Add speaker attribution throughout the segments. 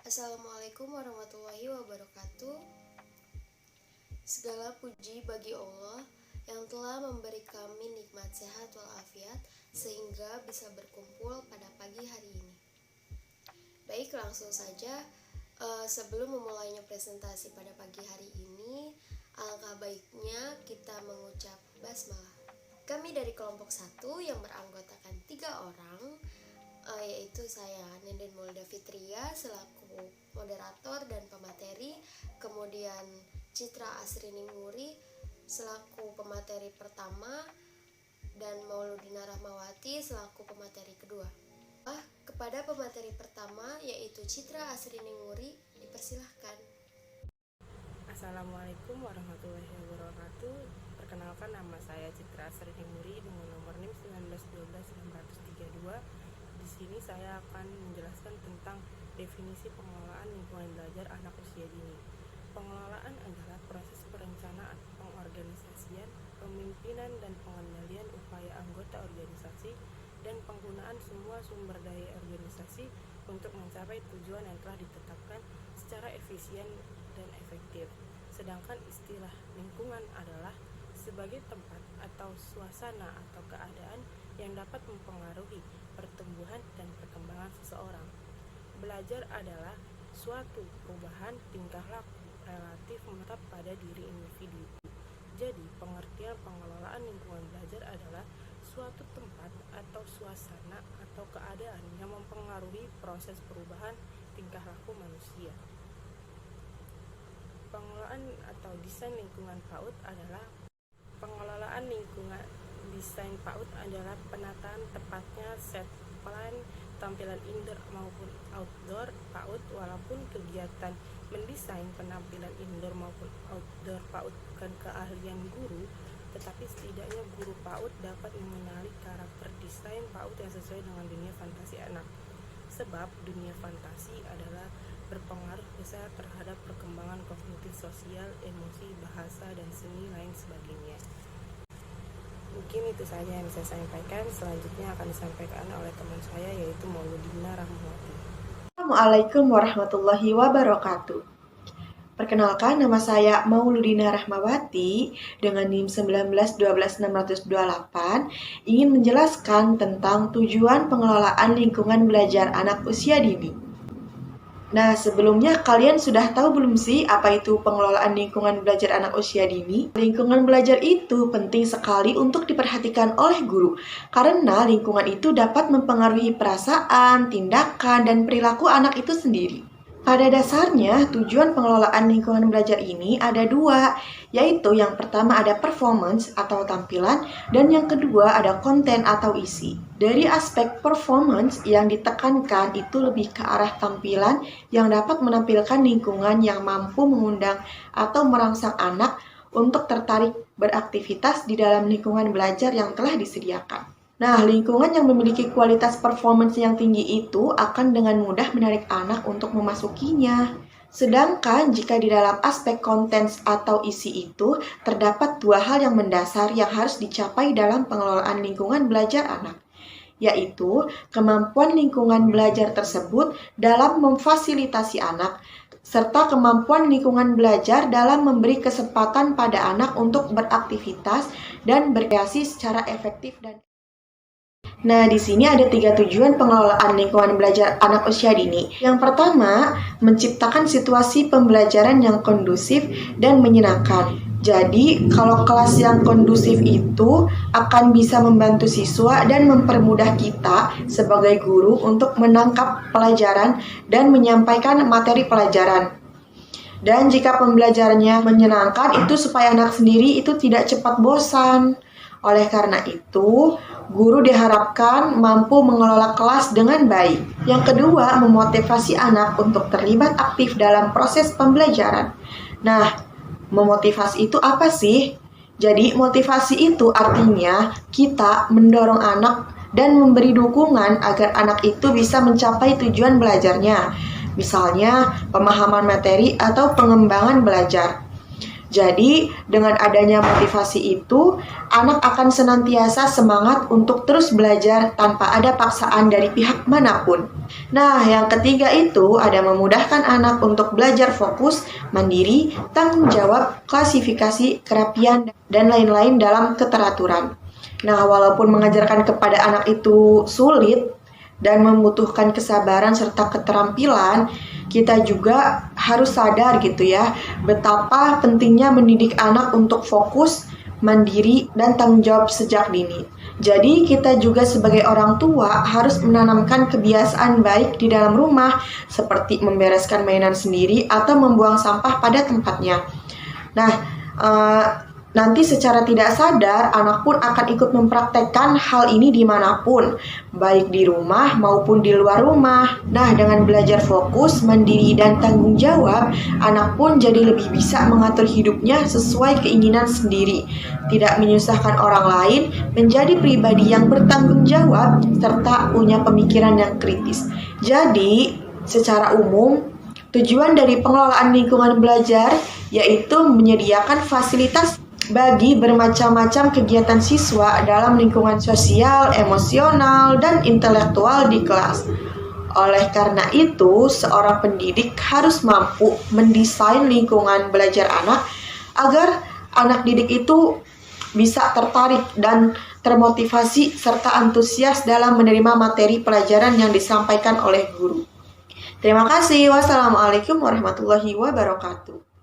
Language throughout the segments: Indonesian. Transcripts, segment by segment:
Speaker 1: Assalamualaikum warahmatullahi wabarakatuh. Segala puji bagi Allah yang telah memberi kami nikmat sehat walafiat sehingga bisa berkumpul pada pagi hari ini. Baik, langsung saja. Sebelum memulainya presentasi pada pagi hari ini, alangkah baiknya kita mengucap basmalah. Kami dari kelompok 1 yang beranggotakan 3 orang, yaitu saya Nenden Mulda Fitria selaku moderator dan pemateri, kemudian Citra Asrininguri selaku pemateri pertama, dan Mauludina Rahmawati selaku pemateri kedua. Kepada pemateri pertama yaitu Citra Asrininguri, dipersilahkan.
Speaker 2: Assalamualaikum warahmatullahi wabarakatuh. Perkenalkan, nama saya Citra Asrininguri dengan nomor NIM 1912932. Di sini saya akan menjelaskan tentang definisi pengelolaan lingkungan belajar anak usia dini. Pengelolaan adalah proses perencanaan, pengorganisasian, pemimpinan dan pengendalian upaya anggota organisasi dan penggunaan semua sumber daya organisasi untuk mencapai tujuan yang telah ditetapkan secara efisien dan efektif. Sedangkan istilah lingkungan adalah sebagai tempat atau suasana atau keadaan yang dapat mempengaruhi pertumbuhan dan perkembangan seseorang. Belajar adalah suatu perubahan tingkah laku relatif menetap pada diri individu. Jadi, pengertian pengelolaan lingkungan belajar adalah suatu tempat atau suasana atau keadaan yang mempengaruhi proses perubahan tingkah laku manusia. Pengelolaan atau desain lingkungan PAUD adalah pengelolaan lingkungan desain PAUD adalah penataan tepatnya set plan tampilan indoor maupun outdoor PAUD. Walaupun kegiatan mendesain penampilan indoor maupun outdoor PAUD bukan keahlian guru, tetapi setidaknya guru PAUD dapat mengenali karakter desain PAUD yang sesuai dengan dunia fantasi anak. Sebab dunia fantasi adalah berpengaruh besar terhadap perkembangan kognitif sosial, emosi, bahasa, dan seni lain sebagainya. Mungkin itu saja yang bisa saya sampaikan. Selanjutnya akan disampaikan oleh teman saya, yaitu Mauludina Rahmawati.
Speaker 3: Assalamualaikum warahmatullahi wabarakatuh. Perkenalkan, nama saya Mauludina Rahmawati dengan NIM 1912628, ingin menjelaskan tentang tujuan pengelolaan lingkungan belajar anak usia dini. Nah, sebelumnya kalian sudah tahu belum sih apa itu pengelolaan lingkungan belajar anak usia dini? Lingkungan belajar itu penting sekali untuk diperhatikan oleh guru, karena lingkungan itu dapat mempengaruhi perasaan, tindakan, dan perilaku anak itu sendiri. Pada dasarnya, tujuan pengelolaan lingkungan belajar ini ada 2, yaitu yang pertama ada performance atau tampilan, dan yang kedua ada konten atau isi. Dari aspek performance yang ditekankan itu lebih ke arah tampilan yang dapat menampilkan lingkungan yang mampu mengundang atau merangsang anak untuk tertarik beraktivitas di dalam lingkungan belajar yang telah disediakan. Nah, lingkungan yang memiliki kualitas performance yang tinggi itu akan dengan mudah menarik anak untuk memasukinya. Sedangkan jika di dalam aspek konten atau isi itu, terdapat 2 hal yang mendasar yang harus dicapai dalam pengelolaan lingkungan belajar anak, yaitu kemampuan lingkungan belajar tersebut dalam memfasilitasi anak, serta kemampuan lingkungan belajar dalam memberi kesempatan pada anak untuk beraktivitas dan berkreasi secara efektif dan. Nah, di sini ada 3 tujuan pengelolaan lingkungan belajar anak usia dini. Yang pertama, menciptakan situasi pembelajaran yang kondusif dan menyenangkan. Jadi, kalau kelas yang kondusif itu akan bisa membantu siswa dan mempermudah kita sebagai guru untuk menangkap pelajaran dan menyampaikan materi pelajaran. Dan jika pembelajarannya menyenangkan, itu supaya anak sendiri itu tidak cepat bosan. Oleh karena itu, guru diharapkan mampu mengelola kelas dengan baik. Yang kedua, memotivasi anak untuk terlibat aktif dalam proses pembelajaran. Nah, memotivasi itu apa sih? Jadi, motivasi itu artinya kita mendorong anak dan memberi dukungan agar anak itu bisa mencapai tujuan belajarnya. Misalnya, pemahaman materi atau pengembangan belajar. Jadi, dengan adanya motivasi itu, anak akan senantiasa semangat untuk terus belajar tanpa ada paksaan dari pihak manapun. Nah, yang ketiga itu ada memudahkan anak untuk belajar fokus, mandiri, tanggung jawab, klasifikasi, kerapian, dan lain-lain dalam keteraturan. Nah, walaupun mengajarkan kepada anak itu sulit dan membutuhkan kesabaran serta keterampilan, kita juga harus sadar gitu ya, betapa pentingnya mendidik anak untuk fokus, mandiri, dan tanggung jawab sejak dini. Jadi kita juga sebagai orang tua harus menanamkan kebiasaan baik di dalam rumah, seperti membereskan mainan sendiri atau membuang sampah pada tempatnya. Nah, nanti secara tidak sadar, anak pun akan ikut mempraktekkan hal ini dimanapun, baik di rumah maupun di luar rumah. Nah, dengan belajar fokus, mandiri, dan tanggung jawab, anak pun jadi lebih bisa mengatur hidupnya sesuai keinginan sendiri, tidak menyusahkan orang lain, menjadi pribadi yang bertanggung jawab, serta punya pemikiran yang kritis. Jadi, secara umum, tujuan dari pengelolaan lingkungan belajar yaitu menyediakan fasilitas bagi bermacam-macam kegiatan siswa dalam lingkungan sosial, emosional, dan intelektual di kelas. Oleh karena itu, seorang pendidik harus mampu mendesain lingkungan belajar anak agar anak didik itu bisa tertarik dan termotivasi serta antusias dalam menerima materi pelajaran yang disampaikan oleh guru. Terima kasih. Wassalamualaikum warahmatullahi wabarakatuh.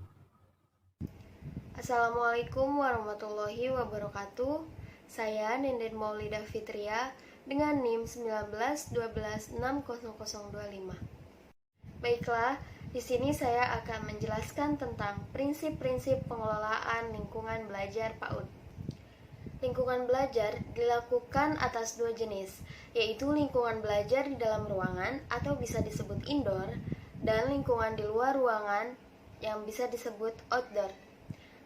Speaker 1: Assalamualaikum warahmatullahi wabarakatuh. Saya Nenden Maulidah Fitria dengan NIM 1912160025. Baiklah, di sini saya akan menjelaskan tentang prinsip-prinsip pengelolaan lingkungan belajar PAUD. Lingkungan belajar dilakukan atas dua jenis, yaitu lingkungan belajar di dalam ruangan atau bisa disebut indoor, dan lingkungan di luar ruangan yang bisa disebut outdoor.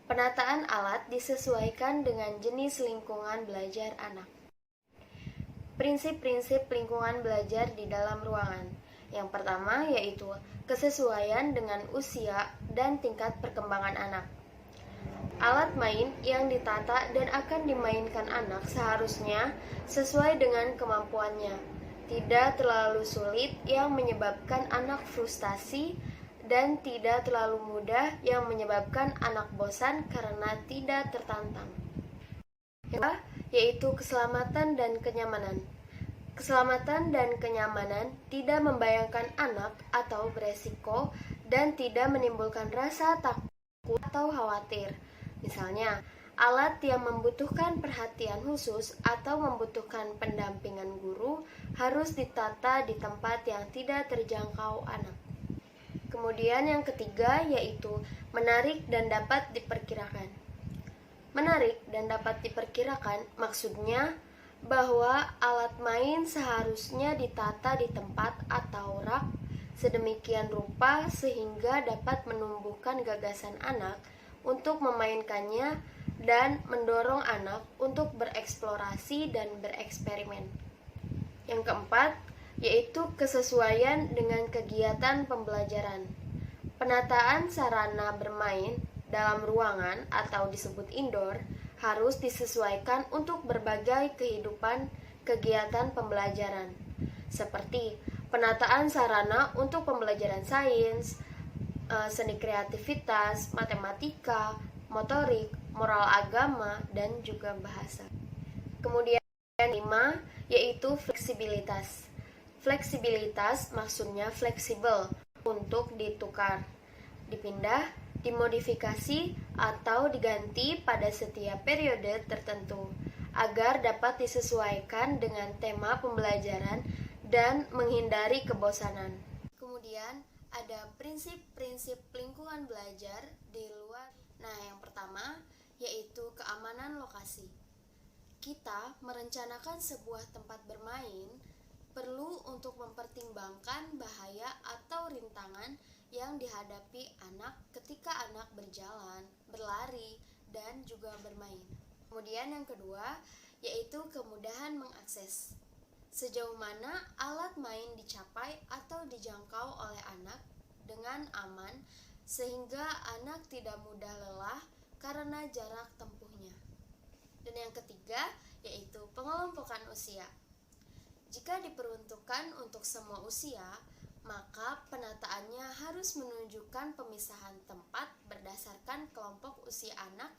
Speaker 1: Penataan alat disesuaikan dengan jenis lingkungan belajar anak. Prinsip-prinsip lingkungan belajar di dalam ruangan. Yang pertama yaitu kesesuaian dengan usia dan tingkat perkembangan anak. Alat main yang ditata dan akan dimainkan anak seharusnya sesuai dengan kemampuannya, tidak terlalu sulit yang menyebabkan anak frustasi, dan tidak terlalu mudah yang menyebabkan anak bosan karena tidak tertantang. Yang kedua, yaitu keselamatan dan kenyamanan. Keselamatan dan kenyamanan tidak membayangkan anak atau beresiko dan tidak menimbulkan rasa takut atau khawatir. Misalnya, alat yang membutuhkan perhatian khusus atau membutuhkan pendampingan guru harus ditata di tempat yang tidak terjangkau anak. Kemudian yang ketiga yaitu menarik dan dapat diperkirakan. Menarik dan dapat diperkirakan maksudnya bahwa alat main seharusnya ditata di tempat atau rak sedemikian rupa sehingga dapat menumbuhkan gagasan anak untuk memainkannya dan mendorong anak untuk bereksplorasi dan bereksperimen. Yang keempat, yaitu kesesuaian dengan kegiatan pembelajaran. Penataan sarana bermain dalam ruangan atau disebut indoor harus disesuaikan untuk berbagai kehidupan kegiatan pembelajaran, seperti penataan sarana untuk pembelajaran sains, seni kreativitas, matematika, motorik, moral agama, dan juga bahasa. Kemudian yang kelima, yaitu fleksibilitas. Fleksibilitas maksudnya fleksibel untuk ditukar, dipindah, dimodifikasi, atau diganti pada setiap periode tertentu agar dapat disesuaikan dengan tema pembelajaran dan menghindari kebosanan. Kemudian ada prinsip-prinsip lingkungan belajar di luar. Nah, yang pertama yaitu keamanan lokasi. Kita merencanakan sebuah tempat bermain perlu untuk mempertimbangkan bahaya atau rintangan yang dihadapi anak ketika anak berjalan, berlari, dan juga bermain. Kemudian yang kedua, yaitu kemudahan mengakses. Sejauh mana alat main dicapai atau dijangkau oleh anak dengan aman sehingga anak tidak mudah lelah karena jarak tempuhnya. Dan yang ketiga yaitu pengelompokan usia. Jika diperuntukkan untuk semua usia, maka penataannya harus menunjukkan pemisahan tempat berdasarkan kelompok usia anak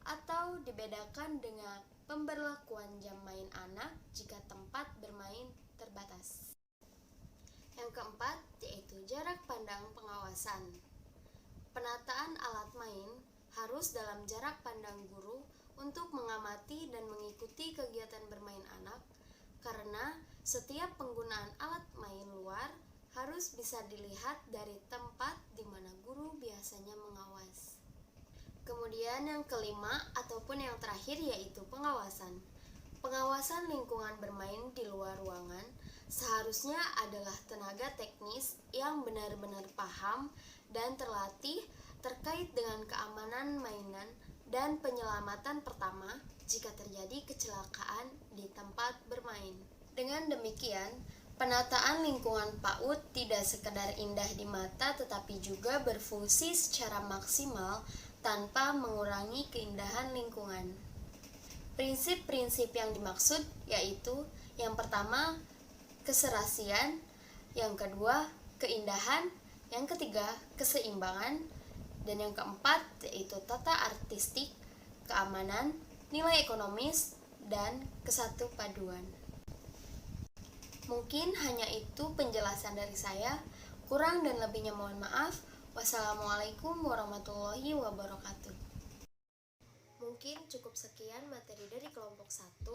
Speaker 1: atau dibedakan dengan pemberlakuan jam main anak jika tempat bermain terbatas. Yang keempat yaitu jarak pandang pengawasan. Penataan alat main harus dalam jarak pandang guru untuk mengamati dan mengikuti kegiatan bermain anak, karena setiap penggunaan alat main luar harus bisa dilihat dari tempat di mana guru biasanya mengawas. Kemudian yang kelima ataupun yang terakhir yaitu pengawasan. Pengawasan lingkungan bermain di luar ruangan seharusnya adalah tenaga teknis yang benar-benar paham dan terlatih terkait dengan keamanan mainan dan penyelamatan pertama jika terjadi kecelakaan di tempat bermain. Dengan demikian, penataan lingkungan PAUD tidak sekedar indah di mata tetapi juga berfungsi secara maksimal tanpa mengurangi keindahan lingkungan. Prinsip-prinsip yang dimaksud yaitu yang pertama, keserasian, yang kedua, keindahan, yang ketiga, keseimbangan, dan yang keempat yaitu tata artistik, keamanan, nilai ekonomis, dan kesatu paduan. Mungkin hanya itu penjelasan dari saya. Kurang dan lebihnya mohon maaf. Wassalamualaikum warahmatullahi wabarakatuh. Mungkin cukup sekian materi dari kelompok 1.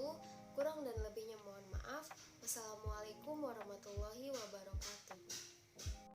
Speaker 1: Kurang dan lebihnya mohon maaf. Wassalamualaikum warahmatullahi wabarakatuh.